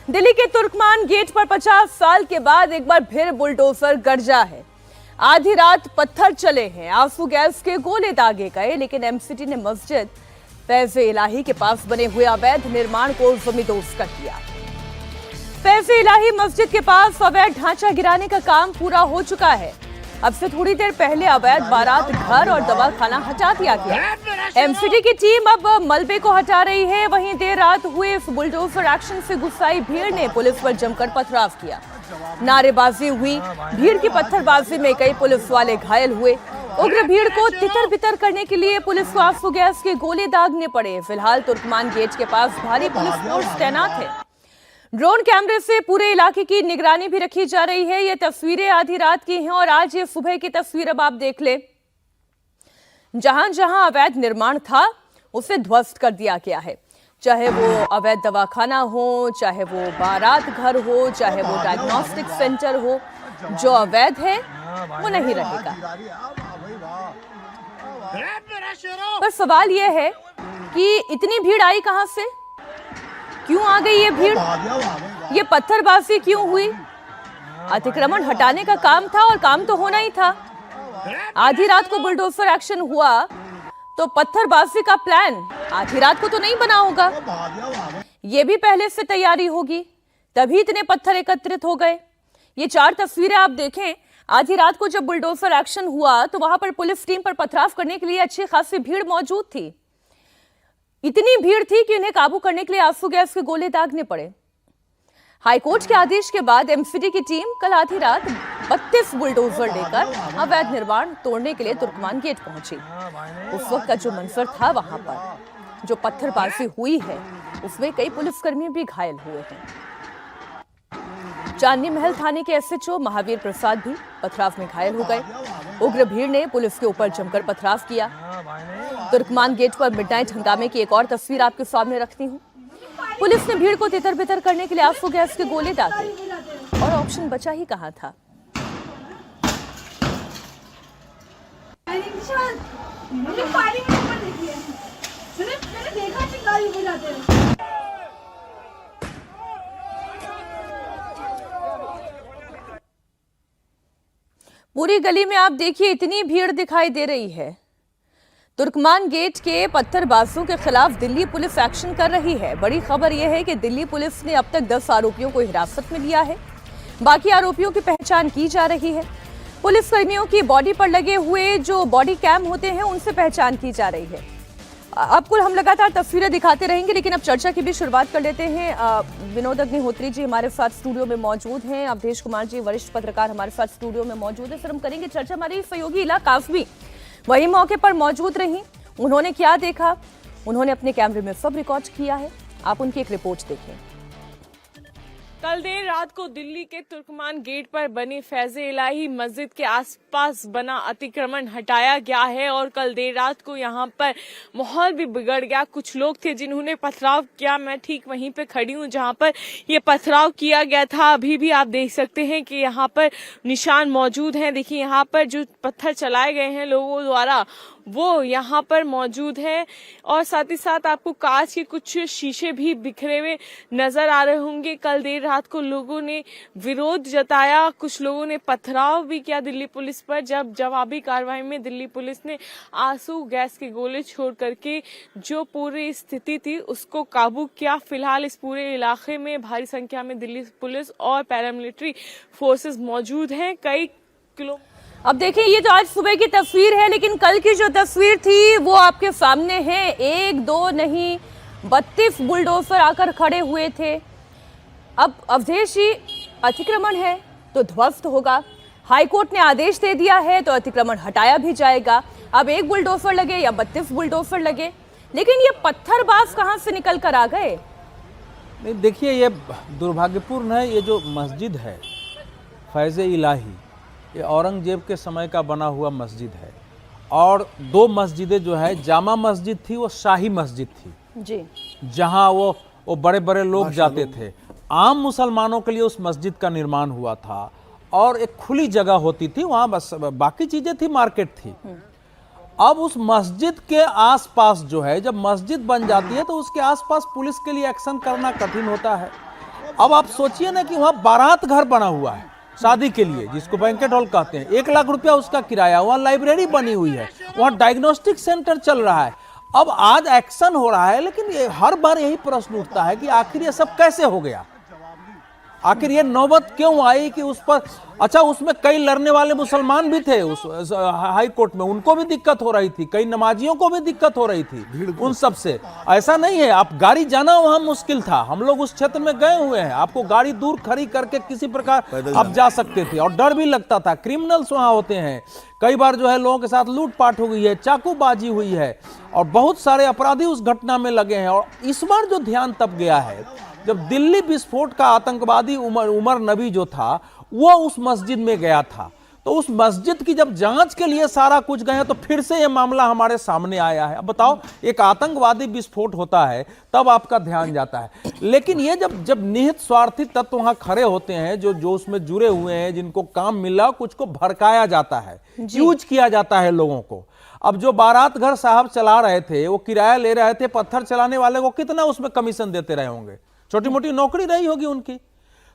दिल्ली के तुर्कमान गेट पर 50 साल के बाद एक बार फिर बुलडोजर गरजा है। आधी रात पत्थर चले हैं, आंसू गैस के गोले दागे गए, लेकिन एमसीटी ने मस्जिद फैज़े इलाही के पास बने हुए अवैध निर्माण को जमींदोज कर दिया। फैज़े इलाही मस्जिद के पास अवैध ढांचा गिराने का काम पूरा हो चुका है। अब से थोड़ी देर पहले अवैध बारात घर और दवाखाना हटा दिया गया। एमसीटी की टीम अब मलबे को हटा रही है। वहीं देर रात हुए इस बुलडोजर एक्शन से गुस्साई भीड़ ने पुलिस पर जमकर पथराव किया। नारेबाजी हुई, भीड़ की पत्थरबाजी में कई पुलिस वाले घायल हुए। उग्र भीड़ को तितर बितर करने के लिए पुलिस को आंसू गैस के गोले दागने पड़े। फिलहाल तुर्कमान गेट के पास भारी पुलिस फोर्स तैनात है। ड्रोन कैमरे से पूरे इलाके की निगरानी भी रखी जा रही है। ये तस्वीरें आधी रात की हैं और आज ये सुबह की तस्वीर अब आप देख ले। जहां जहां अवैध निर्माण था उसे ध्वस्त कर दिया गया है, चाहे वो अवैध दवाखाना हो, चाहे वो बारात घर हो, चाहे वो डायग्नोस्टिक सेंटर हो। जो अवैध है वो नहीं रहेगा। पर सवाल यह है कि इतनी भीड़ आई कहां से, क्यों आ गई ये भीड़, ये पत्थरबाजी क्यों हुई? अतिक्रमण हटाने का काम था और काम तो होना ही था। आधी रात को बुलडोजर एक्शन हुआ तो पत्थरबाजी का प्लान आधी रात को तो नहीं बना होगा, ये भी पहले से तैयारी होगी, तभी इतने पत्थर एकत्रित हो गए। ये 4 तस्वीरें आप देखें। आधी रात को जब बुलडोजर एक्शन हुआ तो वहां पर पुलिस टीम पर पथराव करने के लिए अच्छी खासी भीड़ मौजूद थी। इतनी भीड़ थी कि उन्हें काबू करने के लिए आंसू गैस के गोले दागने पड़े। हाईकोर्ट के आदेश के बाद एमसीटी की टीम कल आधी रात 32 बुलडोजर लेकर अवैध निर्माण तोड़ने के लिए तुर्कमान गेट पहुंची। उस वक्त का जो मंजर था, वहां पर जो पत्थरबाजी हुई है उसमें कई पुलिसकर्मी भी घायल हुए हैं। चांदनी महल थाने के एसएचओ महावीर प्रसाद भी पथराव में घायल हो गए। उग्र भीड़ ने पुलिस के ऊपर जमकर पथराव किया। तुर्कमान गेट पर मिडनाइट हंगामे की एक और तस्वीर आपके सामने रखती हूँ। पुलिस ने भीड़ को तितर बितर करने के लिए आंसू गैस के गोले दागे और ऑप्शन बचा ही कहां था। पूरी गली में आप देखिए इतनी भीड़ दिखाई दे रही है। तुर्कमान गेट के पत्थरबाजों के खिलाफ दिल्ली पुलिस एक्शन कर रही है। बड़ी खबर यह है कि दिल्ली पुलिस ने अब तक 10 आरोपियों को हिरासत में लिया है। बाकी आरोपियों की पहचान की जा रही है। पुलिस कर्मियों की बॉडी पर लगे हुए जो बॉडी कैम होते हैं उनसे पहचान की जा रही है। आपको हम लगातार तस्वीरें दिखाते रहेंगे, लेकिन अब चर्चा की भी शुरुआत कर लेते हैं। विनोद अग्निहोत्री जी हमारे साथ स्टूडियो में मौजूद हैं। अवधेश कुमार जी वरिष्ठ पत्रकार हमारे साथ स्टूडियो में मौजूद है। सर, हम करेंगे चर्चा। हमारी सहयोगी इला कासवी वही मौके पर मौजूद रही। उन्होंने क्या देखा, उन्होंने अपने कैमरे में सब रिकॉर्ड किया है। आप उनकी एक रिपोर्ट देखें। कल देर रात को दिल्ली के तुर्कमान गेट पर बनी फैज़े इलाही मस्जिद के आसपास बना अतिक्रमण हटाया गया है और कल देर रात को यहां पर माहौल भी बिगड़ गया। कुछ लोग थे जिन्होंने पथराव किया। मैं ठीक वहीं पे खड़ी हूं जहां पर ये पथराव किया गया था। अभी भी आप देख सकते हैं कि यहां पर निशान मौजूद हैं। देखिए यहां पर जो पत्थर चलाए गए हैं लोगों द्वारा वो यहाँ पर मौजूद है और साथ ही साथ आपको कांच के कुछ शीशे भी बिखरे हुए नजर आ रहे होंगे। कल देर रात को लोगों ने विरोध जताया, कुछ लोगों ने पथराव भी किया दिल्ली पुलिस पर। जब जवाबी कार्रवाई में दिल्ली पुलिस ने आंसू गैस के गोले छोड़ करके जो पूरी स्थिति थी उसको काबू किया। फिलहाल इस पूरे इलाके में भारी संख्या में दिल्ली पुलिस और पैरामिलिट्री फोर्सेस मौजूद हैं। कई किलो अब देखिए, ये तो आज सुबह की तस्वीर है, लेकिन कल की जो तस्वीर थी वो आपके सामने है। 1 2 नहीं 32 बुलडोजर आकर खड़े हुए थे। अब अवधेश जी, अतिक्रमण है तो ध्वस्त होगा। हाईकोर्ट ने आदेश दे दिया है तो अतिक्रमण हटाया भी जाएगा। अब 1 बुलडोजर लगे या 32 बुलडोजर लगे, लेकिन ये पत्थरबाज कहां से निकल कर आ गए? नहीं, देखिए ये दुर्भाग्यपूर्ण है। ये जो मस्जिद है फैज़े इलाही, ये औरंगजेब के समय का बना हुआ मस्जिद है और 2 मस्जिदें जो है, जामा मस्जिद थी वो शाही मस्जिद थी जी, जहां वो बड़े बड़े लोग जाते थे। आम मुसलमानों के लिए उस मस्जिद का निर्माण हुआ था और एक खुली जगह होती थी वहां, बस बाकी चीजें थी, मार्केट थी। अब उस मस्जिद के आसपास जो है, जब मस्जिद बन जाती है तो उसके आसपास पुलिस के लिए एक्शन करना कठिन होता है। अब आप सोचिए ना कि वहाँ बारात घर बना हुआ है शादी के लिए, जिसको बैंकेट हॉल कहते हैं, 1 लाख रुपया उसका किराया, वहाँ लाइब्रेरी बनी हुई है, वहाँ डायग्नोस्टिक सेंटर चल रहा है। अब आज एक्शन हो रहा है, लेकिन ये हर बार यही प्रश्न उठता है कि आखिर ये सब कैसे हो गया, आखिर ये नौबत क्यों आई कि उस पर, अच्छा उसमें कई लड़ने वाले मुसलमान भी थे उस हाई कोर्ट में, उनको भी दिक्कत हो रही थी, कई नमाजियों को भी दिक्कत हो रही थी उन सब से। ऐसा नहीं है, आप गाड़ी जाना वहां मुश्किल था, हम लोग उस क्षेत्र में गए हुए हैं, आपको गाड़ी दूर खड़ी करके किसी प्रकार आप जा सकते थे और डर भी लगता था, क्रिमिनल्स वहां होते हैं, कई बार जो है लोगों के साथ लूटपाट हो गई है, चाकूबाजी हुई है और बहुत सारे अपराधी उस घटना में लगे हैं। और इस बार जो ध्यान तब गया है जब दिल्ली विस्फोट का आतंकवादी उमर नबी जो था वो उस मस्जिद में गया था, तो उस मस्जिद की जब जांच के लिए सारा कुछ गए तो फिर से ये मामला हमारे सामने आया है। अब बताओ, एक आतंकवादी विस्फोट होता है तब आपका ध्यान जाता है, लेकिन ये जब निहित स्वार्थी तत्व वहां खड़े होते हैं, जो उसमें जुड़े हुए हैं, जिनको काम मिला, कुछ को भड़काया जाता है, यूज किया जाता है लोगों को। अब जो बारात घर साहब चला रहे थे, वो किराया ले रहे थे, पत्थर चलाने वाले को कितना उसमें कमीशन देते रहे होंगे, छोटी मोटी नौकरी रही होगी उनकी।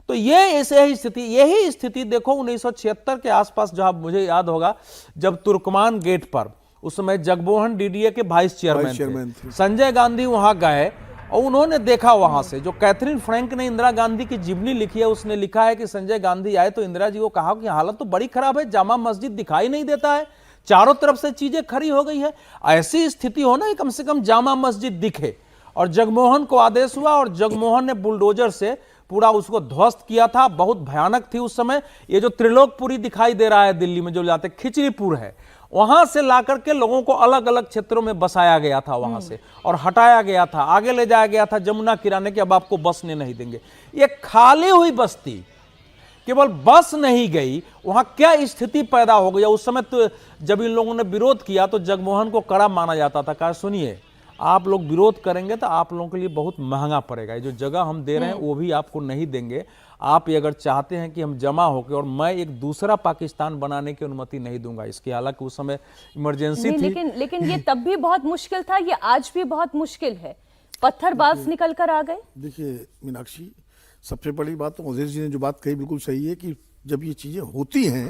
तो ये ऐसे ही स्थिति, यही स्थिति देखो 1976 के आसपास, जहां मुझे याद होगा जब तुर्कमान गेट पर उस समय जगमोहन डीडीए के वाइस चेयरमैन थे, संजय गांधी वहां गए और उन्होंने देखा वहां से, जो कैथरीन फ्रैंक ने इंदिरा गांधी की जीवनी लिखी है, उसने लिखा है कि संजय गांधी आए तो इंदिरा जी को कहा कि हालत तो बड़ी खराब है, जामा मस्जिद दिखाई नहीं देता है, चारों तरफ से चीजें खड़ी हो गई है, ऐसी स्थिति हो ना कम से कम जामा मस्जिद दिखे। और जगमोहन को आदेश हुआ और जगमोहन ने बुलडोजर से पूरा उसको ध्वस्त किया था, बहुत भयानक थी उस समय। ये जो त्रिलोकपुरी दिखाई दे रहा है दिल्ली में, जो जाते खिचड़ीपुर है, वहां से लाकर के लोगों को अलग अलग क्षेत्रों में बसाया गया था वहां से, और हटाया गया था, आगे ले जाया गया था जमुना किराने के, अब आपको बसने नहीं देंगे। ये खाली हुई बस्ती, केवल बस नहीं गई, वहां क्या स्थिति पैदा हो गई उस समय। तो जब इन लोगों ने विरोध किया तो जगमोहन को कड़ा माना जाता था, कहा सुनिए आप लोग विरोध करेंगे तो आप लोगों के लिए बहुत महंगा पड़ेगा, जो जगह हम दे रहे हैं वो भी आपको नहीं देंगे, आप ये अगर चाहते हैं कि हम जमा होकर, और मैं एक दूसरा पाकिस्तान बनाने की अनुमति नहीं दूंगा इसकी। हालांकि उस समय इमरजेंसी थी, लेकिन ये तब भी बहुत मुश्किल था, ये आज भी बहुत मुश्किल है, पत्थरबाज निकल कर आ गए। देखिए मीनाक्षी, सबसे बड़ी बात तो मुझे जी ने जो बात कही बिल्कुल सही है कि जब ये चीज़ें होती हैं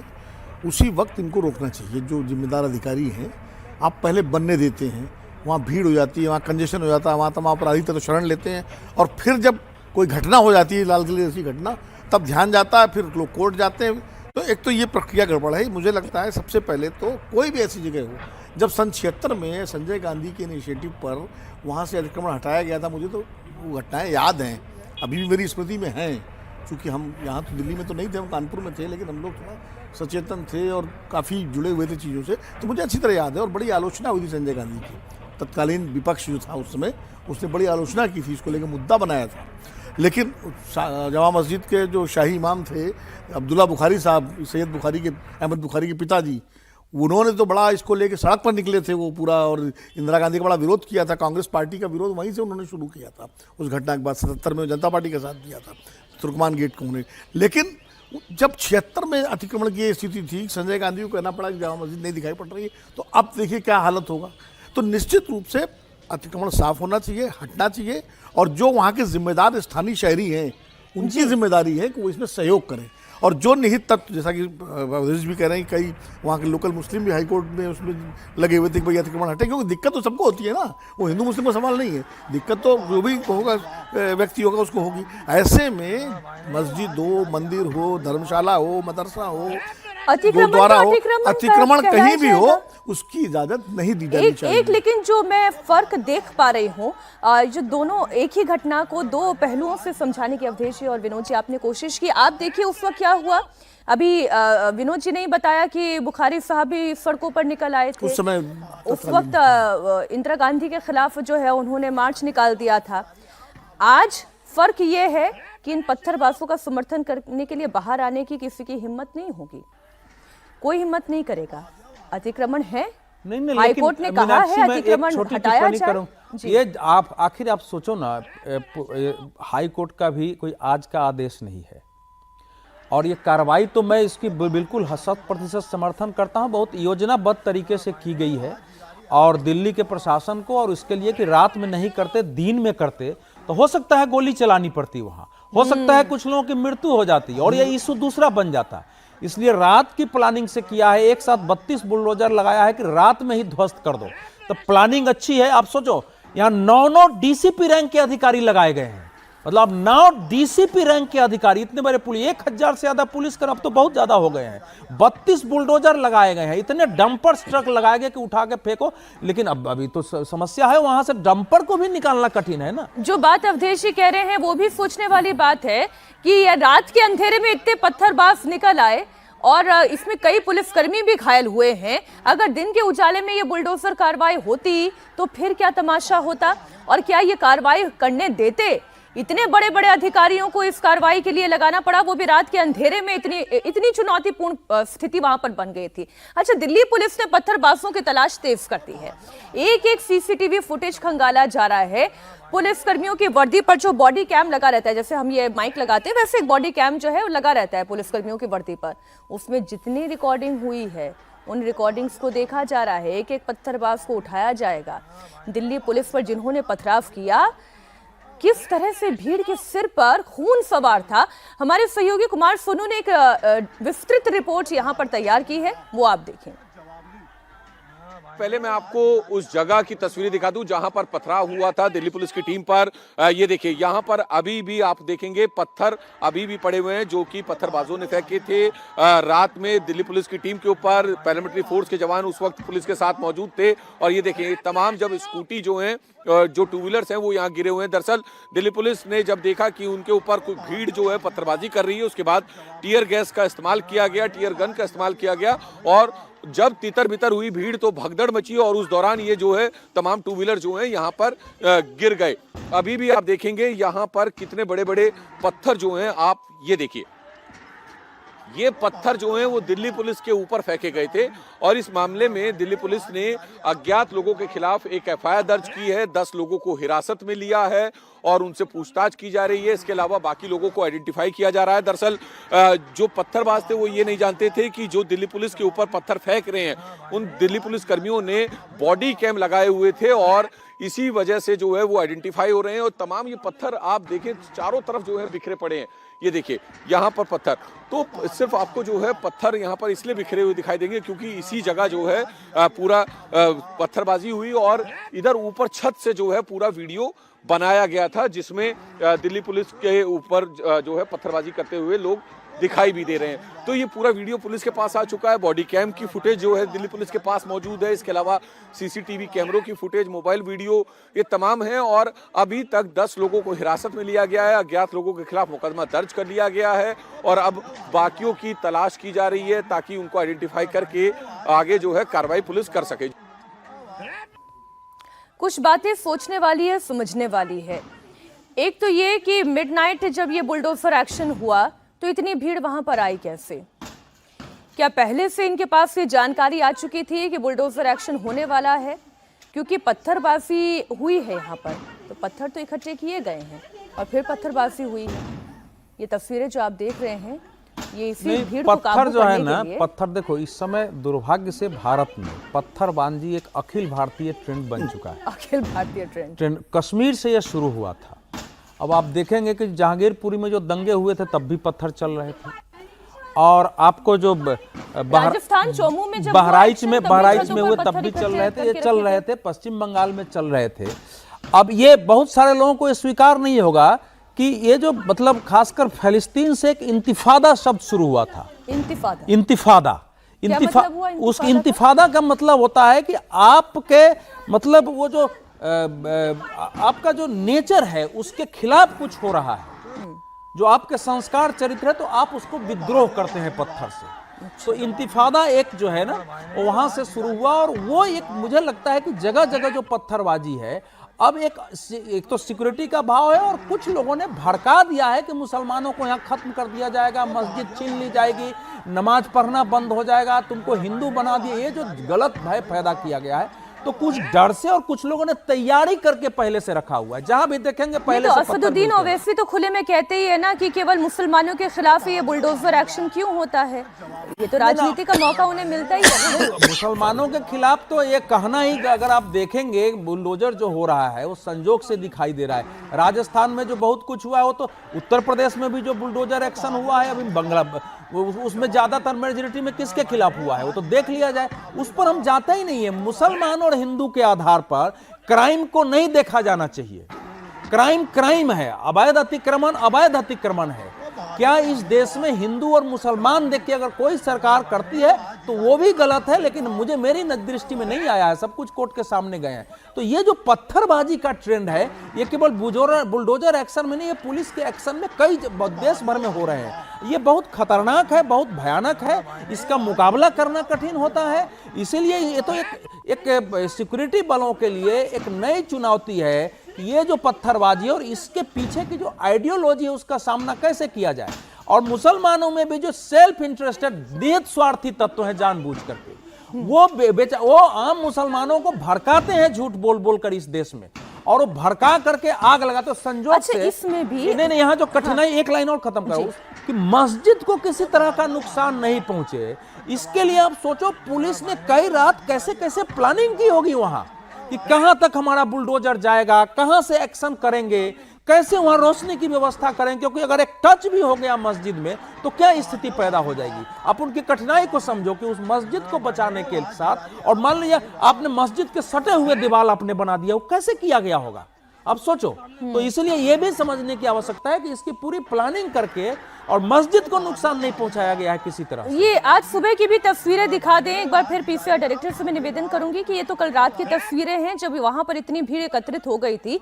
उसी वक्त इनको रोकना चाहिए। जो जिम्मेदार अधिकारी हैं, आप पहले बनने देते हैं, वहाँ भीड़ हो जाती है, वहाँ कंजेशन हो जाता है, वहाँ तमाम अपराधी तो शरण लेते हैं, और फिर जब कोई घटना हो जाती है, लाल किले जैसी घटना, तब ध्यान जाता है, फिर लोग कोर्ट जाते हैं। तो एक तो ये प्रक्रिया गड़बड़ है। मुझे लगता है सबसे पहले तो कोई भी ऐसी जगह हो, जब सन 76 में संजय गांधी के इनिशिएटिव पर वहाँ से अतिक्रमण हटाया गया था, मुझे तो वो घटनाएँ याद हैं, अभी भी मेरी स्मृति में हैं। चूँकि हम यहाँ तो दिल्ली में तो नहीं थे, हम कानपुर में थे, लेकिन हम लोग थोड़ा सचेतन थे और काफ़ी जुड़े हुए थे चीज़ों से, तो मुझे अच्छी तरह याद है। और बड़ी आलोचना हुई थी संजय गांधी की, तत्कालीन विपक्ष जो था उस समय, उसने बड़ी आलोचना की थी, इसको लेकर मुद्दा बनाया था। लेकिन जमा मस्जिद के जो शाही इमाम थे अब्दुल्ला बुखारी साहब, सैयद बुखारी के, अहमद बुखारी के पिताजी, उन्होंने तो बड़ा इसको लेकर सड़क पर निकले थे वो पूरा, और इंदिरा गांधी का बड़ा विरोध किया था। कांग्रेस पार्टी का विरोध वहीं से उन्होंने शुरू किया था उस घटना के बाद। 77 में जनता पार्टी का साथ दिया था तुर्कमान गेट को उन्हें। लेकिन जब 76 में अतिक्रमण की स्थिति थी, संजय गांधी को कहना पड़ा कि जामा मस्जिद नहीं दिखाई पड़ रही है, तो अब देखिए क्या हालत होगा। तो निश्चित रूप से अतिक्रमण साफ होना चाहिए, हटना चाहिए, और जो वहाँ के जिम्मेदार स्थानीय शहरी हैं उनकी जिम्मेदारी है कि वो इसमें सहयोग करें। और जो निहित तत्व, जैसा कि भी कह रहे हैं, कई वहाँ के लोकल मुस्लिम भी हाई कोर्ट में उसमें लगे हुए थे कि भाई अतिक्रमण हटे, क्योंकि दिक्कत तो सबको होती है ना, वो हिंदू मुस्लिम का सवाल नहीं है, दिक्कत तो जो भी होगा व्यक्ति होगा उसको होगी। ऐसे में मस्जिद हो, मंदिर हो, धर्मशाला हो, मदरसा हो, गुरुद्वारा हो, अतिक्रमण कहीं भी हो, उसकी इजाजत नहीं दी जानी चाहिए। लेकिन जो मैं फर्क देख पा रही हूँ, जो दोनों एक ही घटना को दो पहलुओं से समझाने की अवधेश जी और विनोद जी आपने कोशिश की। आप देखिए उस वक्त क्या हुआ, अभी विनोद जी ने ही बताया कि बुखारी साहब भी सड़कों पर निकल आए थे उस समय। उस वक्त इंदिरा गांधी के खिलाफ जो है उन्होंने मार्च निकाल दिया था। आज फर्क ये है कि इन पत्थरबाजों का समर्थन करने के लिए बाहर आने की किसी की हिम्मत नहीं होगी, कोई हिम्मत नहीं करेगा। अतिक्रमण है, नहीं, हाई कोर्ट ने कहा है अतिक्रमण हटाया जाए। ये आखिर आप सोचो ना, हाई कोर्ट का भी कोई आज का आदेश नहीं है, और ये कार्रवाई तो मैं इसकी बिल्कुल 100% समर्थन करता हूँ, बहुत योजनाबद्ध तरीके से की गई है। और दिल्ली के प्रशासन को, और इसके लिए कि रात में नहीं करते दिन में करते तो हो सकता है गोली चलानी पड़ती, वहाँ हो सकता है कुछ लोगों की मृत्यु हो जाती है और ये इशू दूसरा बन जाता। इसलिए रात की प्लानिंग से किया है, एक साथ 32 बुलडोजर लगाया है कि रात में ही ध्वस्त कर दो। तो प्लानिंग अच्छी है। आप सोचो, यहां 9 डीसीपी रैंक के अधिकारी लगाए गए हैं, मतलब 9 डीसीपी रैंक के अधिकारी, इतने बड़े पुलिस, 1000 से ज्यादा पुलिस कर, अब तो बहुत ज्यादा हो गए हैं। 32 बुलडोजर लगाए गए हैं, इतने डंपर ट्रक लगाए गए कि उठा के फेंको। लेकिन अब अभी तो समस्या है, वहां से डंपर को भी निकालना कठिन है ना। जो बात अवधेश जी कह रहे हैं वो भी सोचने वाली बात है कि रात के अंधेरे में इतने पत्थरबाज निकल आए और इसमें कई पुलिसकर्मी भी घायल हुए हैं। अगर दिन के उजाले में ये बुलडोजर कार्रवाई होती तो फिर क्या तमाशा होता, और क्या ये कार्रवाई करने देते? इतने बड़े बड़े अधिकारियों को इस कार्रवाई के लिए लगाना पड़ा, वो भी रात के अंधेरे में। इतनी चुनौतीपूर्ण स्थिति वहां पर बन गई थी। अच्छा, दिल्ली पुलिस ने पत्थरबाजों की तलाश तेज कर दी है। एक सीसीटीवी फुटेज खंगाला जा रहा है। पुलिस कर्मियों की वर्दी पर जो बॉडी कैम लगा रहता है, जैसे हम ये माइक लगाते हैं वैसे एक बॉडी कैम जो है वो लगा रहता है पुलिस कर्मियों की वर्दी पर। उसमें जितनी रिकॉर्डिंग हुई है उन रिकॉर्डिंग्स को देखा जा रहा है। एक एक पत्थरबाज को उठाया जाएगा। दिल्ली पुलिस पर जिन्होंने पथराव किया, किस तरह से भीड़ के सिर पर खून सवार था। हमारे सहयोगी कुमार सोनू ने एक विस्तृत रिपोर्ट यहां पर तैयार की है, वो आप देखें। पहले मैं आपको उस जगह की तस्वीरें दिखा दूं जहां पर पथराव हुआ था दिल्ली पुलिस की टीम पर। ये देखिए, यहां पर अभी भी आप देखेंगे पत्थर अभी भी पड़े हुए हैं जो कि पत्थरबाजों ने फेंके थे रात में दिल्ली पुलिस की टीम के ऊपर। पैरामिलिट्री फोर्स के जवान उस वक्त पुलिस के साथ मौजूद थे। और ये देखिए, तमाम जब स्कूटी जो हैं, जो टू व्हीलर्स हैं, वो यहाँ गिरे हुए हैं। दरअसल दिल्ली पुलिस ने जब देखा कि उनके ऊपर कोई भीड़ जो है पत्थरबाजी कर रही है, उसके बाद टियर गैस का इस्तेमाल किया गया, टियर गन का इस्तेमाल किया गया। और जब तितर बितर हुई भीड़ तो भगदड़ मची और उस दौरान ये जो है तमाम टू व्हीलर जो है यहाँ पर गिर गए। अभी भी आप देखेंगे यहाँ पर कितने बड़े बड़े पत्थर जो हैं, आप ये देखिए, ये पत्थर जो हैं वो दिल्ली पुलिस के ऊपर फेंके गए थे। और इस मामले में दिल्ली पुलिस ने अज्ञात लोगों के खिलाफ एक एफआईआर दर्ज की है, 10 लोगों को हिरासत में लिया है और उनसे पूछताछ की जा रही है। इसके अलावा बाकी लोगों को आइडेंटिफाई किया जा रहा है। दरअसल जो पत्थरबाज थे वो ये नहीं जानते थे कि जो दिल्ली पुलिस के ऊपर पत्थर फेंक रहे हैं, उन दिल्ली पुलिस कर्मियों ने बॉडी कैम लगाए हुए थे और इसी वजह से जो है वो आइडेंटिफाई हो रहे हैं। और तमाम ये पत्थर आप देखें चारों तरफ जो है बिखरे पड़े हैं। ये देखिए, यहाँ पर पत्थर तो सिर्फ आपको जो है पत्थर यहाँ पर इसलिए बिखरे हुए दिखाई देंगे क्योंकि इसी जगह जो है पूरा पत्थरबाजी हुई। और इधर ऊपर छत से जो है पूरा वीडियो बनाया गया था जिसमें दिल्ली पुलिस के ऊपर जो है पत्थरबाजी करते हुए लोग दिखाई भी दे रहे हैं। तो ये पूरा वीडियो पुलिस के पास आ चुका है। बॉडी कैम की फुटेज जो है दिल्ली पुलिस के पास मौजूद है। इसके अलावा सीसीटीवी कैमरों की फुटेज, मोबाइल वीडियो, ये तमाम है। और अभी तक 10 लोगों को हिरासत में लिया गया है। अज्ञात लोगों के खिलाफ मुकदमा दर्ज कर लिया गया है और अब बाकियों की तलाश की जा रही है ताकि उनको आइडेंटिफाई करके आगे जो है कार्रवाई पुलिस कर सके। कुछ बातें सोचने वाली है, समझने वाली है। एक तो ये कि मिडनाइट जब ये बुलडोजर एक्शन हुआ तो इतनी भीड़ वहां पर आई कैसे? क्या पहले से इनके पास ये जानकारी आ चुकी थी कि बुलडोजर एक्शन होने वाला है? क्योंकि पत्थरबाजी हुई है यहाँ पर, तो पत्थर तो इकट्ठे किए गए हैं और फिर पत्थरबाजी हुई है। ये तस्वीरें जो आप देख रहे हैं, ये इसी भीड़ को पत्थर काबू जो है करने ना, के लिए। पत्थर देखो, इस समय दुर्भाग्य से भारत में पत्थरबाजी एक अखिल भारतीय ट्रेंड बन चुका है। अखिल भारतीय ट्रेंड कश्मीर से यह शुरू हुआ था। अब आप देखेंगे कि जहांगीरपुरी में जो दंगे हुए थे तब भी पत्थर चल रहे थे। और आपको जो राजस्थान चौमू में जब बहराइच में हुआ हुए तब भी चल रहे थे, ये चल रहे थे। पश्चिम बंगाल में चल रहे थे। अब ये बहुत सारे लोगों को स्वीकार नहीं होगा कि ये जो मतलब खासकर फिलिस्तीन से एक इंतिफादा शब्द शुरू हुआ था। इंतिफादा उस इंतिफादा का मतलब होता है कि आपके मतलब वो जो आपका जो नेचर है उसके खिलाफ कुछ हो रहा है, जो आपके संस्कार चरित्र है, तो आप उसको विद्रोह करते हैं पत्थर से। तो इंतिफादा एक जो है ना वहां से शुरू हुआ। और वो एक मुझे लगता है कि जगह जगह जो पत्थरबाजी है, अब एक तो सिक्योरिटी का भाव है और कुछ लोगों ने भड़का दिया है कि मुसलमानों को यहाँ खत्म कर दिया जाएगा, मस्जिद छीन ली जाएगी, नमाज पढ़ना बंद हो जाएगा, तुमको हिंदू बना दिया। ये जो गलत भय पैदा किया गया है, तो कुछ डर से और कुछ लोगों ने तैयारी करके पहले से रखा हुआ है। जहां भी देखेंगे पहले तो से पत्थर असदुद्दीन मिलते हैं। ओवैसी तो खुले में कहते ही है ना कि केवल मुसलमानों के खिलाफ ही ये बुलडोजर एक्शन क्यों होता है। ये तो राजनीति का मौका उन्हें मिलता ही है। मुसलमानों के खिलाफ तो ये कहना ही, अगर आप देखेंगे बुलडोजर जो हो रहा है वो संजोग से दिखाई दे रहा है। राजस्थान में जो बहुत कुछ हुआ है वो तो, उत्तर प्रदेश में भी जो बुलडोजर एक्शन हुआ है अभी बंगला, उसमें ज्यादातर मेजोरिटी में किसके खिलाफ हुआ है वो तो देख लिया जाए, उस पर हम जाते ही नहीं है। मुसलमान और हिंदू के आधार पर क्राइम को नहीं देखा जाना चाहिए। क्राइम क्राइम है, अवैध अतिक्रमण है। क्या इस देश में हिंदू और मुसलमान देख के अगर कोई सरकार करती है तो वो भी गलत है, लेकिन मुझे मेरी दृष्टि में नहीं आया है, सब कुछ कोर्ट के सामने गए हैं। तो ये जो पत्थरबाजी का ट्रेंड है ये केवल बुलडोजर एक्शन में नहीं, ये पुलिस के एक्शन में कई देश भर में हो रहे हैं। ये बहुत खतरनाक है, बहुत भयानक है, इसका मुकाबला करना कठिन होता है। इसीलिए ये तो एक सिक्योरिटी बलों के लिए एक नई चुनौती है। ये जो पत्थरबाजी है और इसके पीछे की जो आइडियोलॉजी है उसका सामना कैसे किया जाए। और मुसलमानों में भी जो सेल्फ इंटरेस्टेड निहित स्वार्थी तत्व हैं जानबूझ करके, वो आम मुसलमानों को भड़काते हैं झूठ बोल बोल कर इस देश में, और वो भड़का करके आग लगाते हैं। संजोग अच्छा, से इसमें भी नहीं, यहाँ जो कठिनाई, एक लाइन और खत्म करो, कि मस्जिद को किसी तरह का नुकसान नहीं पहुंचे, इसके लिए आप सोचो पुलिस ने कई रात कैसे कैसे प्लानिंग की होगी वहां, कि कहां तक हमारा बुलडोजर जाएगा, कहां से एक्शन करेंगे, कैसे वहां रोशनी की व्यवस्था करें, क्योंकि अगर एक टच भी हो गया मस्जिद में तो क्या स्थिति पैदा हो जाएगी। आप उनकी कठिनाई को समझो कि उस मस्जिद को बचाने के साथ, और मान लीजिए आपने मस्जिद के सटे हुए दीवार आपने बना दिया, वो कैसे किया गया होगा अब सोचो। तो इसलिए यह भी समझने की आवश्यकता है कि इसकी पूरी प्लानिंग करके और मस्जिद को नुकसान नहीं पहुंचाया गया है किसी तरह। ये आज सुबह की भी तस्वीरें दिखा दें एक बार फिर। पीसीआर डायरेक्टर से मैं निवेदन करूंगी कि ये तो कल रात की तस्वीरें हैं जब वहां पर इतनी भीड़ एकत्रित हो गई थी,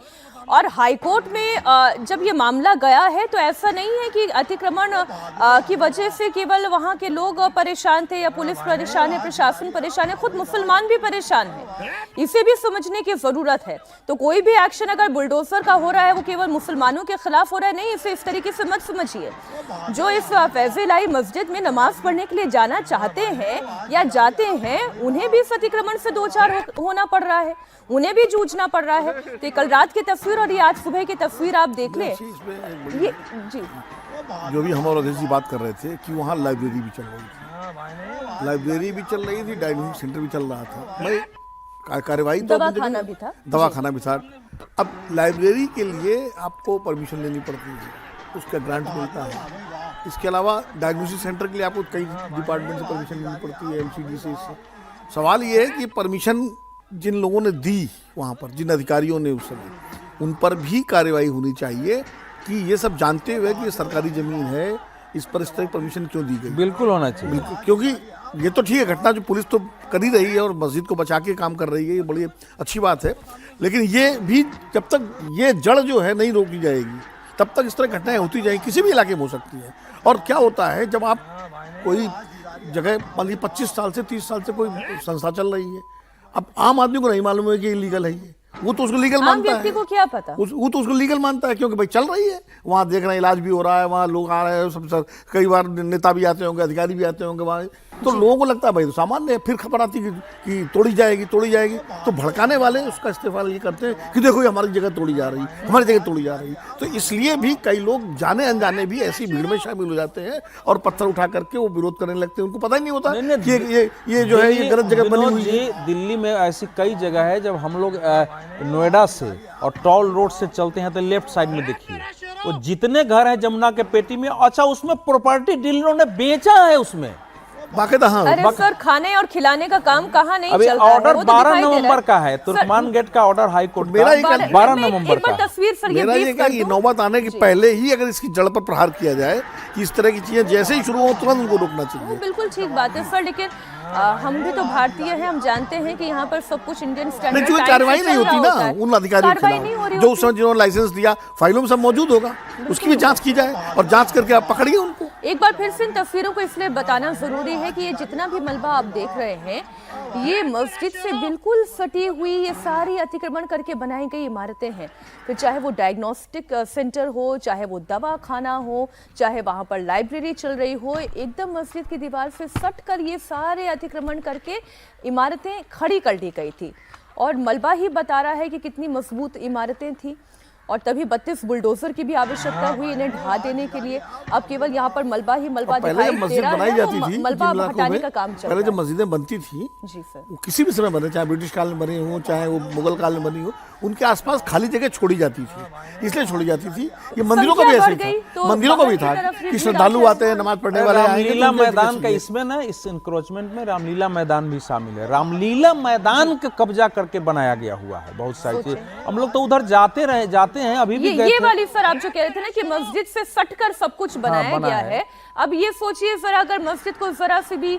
और हाईकोर्ट में जब ये मामला गया है तो ऐसा नहीं है कि अतिक्रमण की वजह से केवल वहां के लोग परेशान थे या पुलिस परेशान है, प्रशासन परेशान है, खुद मुसलमान भी परेशान है। इसे भी समझने की जरूरत है। तो कोई भी एक्शन अगर बुलडोजर का हो रहा है वो केवल मुसलमानों के खिलाफ हो रहा है, नहीं, इसे इस तरीके से मत समझिए। जो इस फैज़े इलाही मस्जिद में नमाज पढ़ने के लिए जाना चाहते हैं या जाते हैं, उन्हें भी इस अतिक्रमण से दो चार होना पड़ रहा है, उन्हें भी जूझना पड़ रहा है। तो कल रात की तस्वीर और ये आज सुबह की तस्वीर आप देख लें। ये जी जो भी हम और अध्यक्ष जी बात कर रहे थे कि वहाँ लाइब्रेरी भी चल रही थी, लाइब्रेरी भी चल रही थी, डाइनिंग सेंटर भी चल रहा था, मैं कार्यवाही तो दवाखाना भी था, दवाखाना भी था। अब लाइब्रेरी के लिए आपको परमिशन लेनी पड़ती है, उसका ग्रांट मिलता है। इसके अलावा डायग्नोसिस सेंटर के लिए आपको कई डिपार्टमेंट से परमिशन लेनी पड़ती है, एमसीडी से। सवाल ये है कि परमिशन जिन लोगों ने दी वहाँ पर, जिन अधिकारियों ने उस समय, उन पर भी कार्रवाई होनी चाहिए कि ये सब जानते हुए कि ये सरकारी जमीन है, इस पर इस तरह की परमिशन क्यों दी गई। बिल्कुल होना चाहिए, बिल्कुल, क्योंकि ये तो ठीक है, घटना जो पुलिस तो कर ही रही है और मस्जिद को बचा के काम कर रही है, ये बड़ी अच्छी बात है। लेकिन ये भी जब तक ये जड़ जो है नहीं रोकी जाएगी तब तक इस तरह घटनाएं होती जाएंगी, किसी भी इलाके में हो सकती है। और क्या होता है जब आप कोई जगह मान लीजिए 25 साल से 30 साल से कोई संस्था चल रही है, अब आम आदमी को नहीं मालूम है कि इलीगल है ये, वो तो उसको लीगल मानता है। व्यक्ति को क्या पता, वो तो उसको लीगल मानता है, क्योंकि भाई चल रही है, वहाँ देख रहे हैं इलाज भी हो रहा है, वहाँ लोग आ रहे हैं, सब कई बार नेता भी आते होंगे, अधिकारी भी आते होंगे वहाँ, तो लोगों को लगता है भाई तो सामान्य है। फिर खबर आती कि तोड़ी जाएगी, तो भड़काने वाले उसका इस्तेमाल ये करते हैं कि देखो ये हमारी जगह तोड़ी जा रही, हमारी जगह तोड़ी जा रही। तो इसलिए भी कई लोग जाने अनजाने भी ऐसी भीड़ में शामिल हो जाते हैं और पत्थर उठा करके वो विरोध करने लगते हैं, उनको पता ही नहीं होता कि ये जो है ये गलत जगह बनी हुई है। दिल्ली में ऐसी कई जगह है, जब हम लोग नोएडा से और टॉल रोड से चलते हैं तो लेफ्ट साइड में देखिए वो जितने घर हैं जमुना के पेटी में, अच्छा उसमें प्रॉपर्टी डीलरों ने बेचा है उसमें बाकायदा। हाँ, अरे सर, खाने और खिलाने का काम कहाँ नहीं अभी चलता है? ऑर्डर वो तो 12 दिखाई दे रहा है। नवंबर का है, तुर्कमान गेट का ऑर्डर हाई कोर्ट मेरा का 12 नवंबर एक बार का। तस्वीर सर ये मेरा ये brief क्या कर ये दूं। नौबत आने के पहले ही अगर इसकी जड़ पर प्रहार किया जाए कि इस तरह की चीजें जैसे ही शुरू हो तुरंत उनको रोकना वो चाहिए। बिल्कुल ठीक बात है सर, लेकिन हम भी तो भारतीय हैं, हम जानते हैं कि यहाँ पर सब कुछ इंडियन नहीं, स्टैंडर्ड जो कार्रवाई नहीं होती ना उन अधिकारियों के खिलाफ, जो उस समय जिन्होंने लाइसेंस दिया, फाइलों में सब मौजूद होगा, उसकी भी जांच की जाए और जांच करके आप पकड़िए उनको। एक बार फिर से इन तस्वीरों को इसलिए बताना जरूरी है कि ये जितना भी मलबा आप देख रहे हैं, ये मस्जिद से बिल्कुल सटी हुई ये सारी अतिक्रमण करके बनाई गई इमारतें हैं। फिर चाहे वो डायग्नोस्टिक सेंटर हो, चाहे वो दवा खाना हो, चाहे वहां पर लाइब्रेरी चल रही हो, एकदम मस्जिद की दीवार से सट कर ये सारे अतिक्रमण करके इमारतें खड़ी कर दी गई थी। और मलबा ही बता रहा है कि कितनी मजबूत इमारतें थी और तभी 32 बुलडोजर की भी आवश्यकता हुई इन्हें ढहा देने के लिए। अब केवल यहाँ पर मलबा ही मलबा पहले दिखाई जब दे मस्जिद रहा बनाई है जाती और थी मलबा जिन इलाकों हटाने में, का काम चल पहले रहा जब मस्जिदें बनती थी है। जी सर। वो किसी भी समय बने, चाहे ब्रिटिश काल में बनी हो चाहे वो मुगल काल में बनी हो, उनके आसपास खाली जगह छोड़ी जाती थी। इसलिए छोड़ी जाती थी, ये मंदिरों का भी संख्या ऐसे बढ़ ही गई था, तो मंदिरों का भी बाहर था की तरफ कि भी श्रद्धालु राशि आते हैं, नमाज पढ़ने वाले आएंगे, तो रामलीला उनके मैदान जगह का चाहिए। इसमें ना, इस इंक्रोचमेंट में रामलीला मैदान भी शामिल है। रामलीला मैदान का कब्जा करके बनाया गया हुआ है बहुत सारी चीज। हम लोग तो उधर जाते हैं, अभी भी गए ये थे। वाली सर आप जो कह रहे थे ना कि मस्जिद से सटकर सब कुछ बनाया बना गया है। है। अब ये सोचिए जरा, अगर मस्जिद को जरा से भी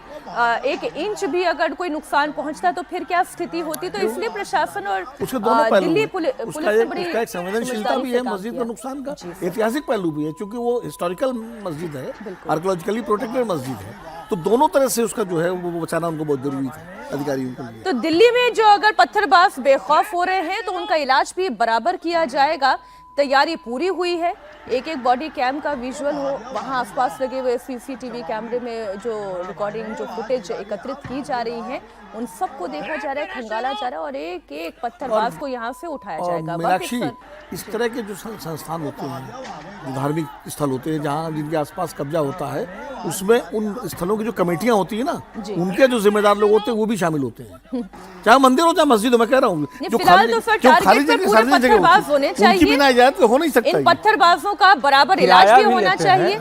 1 इंच भी अगर कोई नुकसान पहुंचता तो फिर क्या स्थिति होती। तो इसलिए प्रशासन और उसके दोनों पहलू दिल्ली हैं। पुलिस उसका ने बड़ी एक संवेदनशीलता समझदारी भी से है काम मस्जिद किया। का नुकसान का, जी सर। ऐतिहासिक पहलू भी है, क्योंकि वो हिस्टोरिकल मस्जिद है, आर्कियोलॉजिकली प्रोटेक्टेड मस्जिद है, तो दोनों तरह से उसका जो है वो बचाना उनको बहुत जरूरी था अधिकारियों के लिए। तो दिल्ली में जो अगर पत्थरबाज बेखौफ हो रहे हैं तो उनका इलाज भी बराबर किया जाएगा। तैयारी पूरी हुई है। एक बॉडी कैम का विजुअल हो, वहां आसपास लगे हुए सीसीटीवी कैमरे में जो रिकॉर्डिंग, जो फुटेज एकत्रित की जा रही है, उन सबको देखा जा रहा है, खंगाला जा रहा है और एक पत्थरबाज को यहाँ से उठाया और जाएगा। मीनाक्षी, बाकी इस तरह के जो संस्थान होते हैं, जो धार्मिक स्थल होते हैं, जहाँ जिनके आसपास कब्जा होता है, उसमें उन स्थलों की जो कमेटियां होती है ना, उनके जो जिम्मेदार लोग होते हैं वो भी शामिल होते हैं, चाहे मंदिर हो चाहे मस्जिद हो। मैं कह रहा हूँ जो फिलहाल तो सर टारगेट पे पूरे पत्थरबाज होने चाहिए। बिना इजाजत हो नहीं सकता इन ये। पत्थरबाजों का बराबर किराया इलाज भी भी होना लेते हैं। चाहिए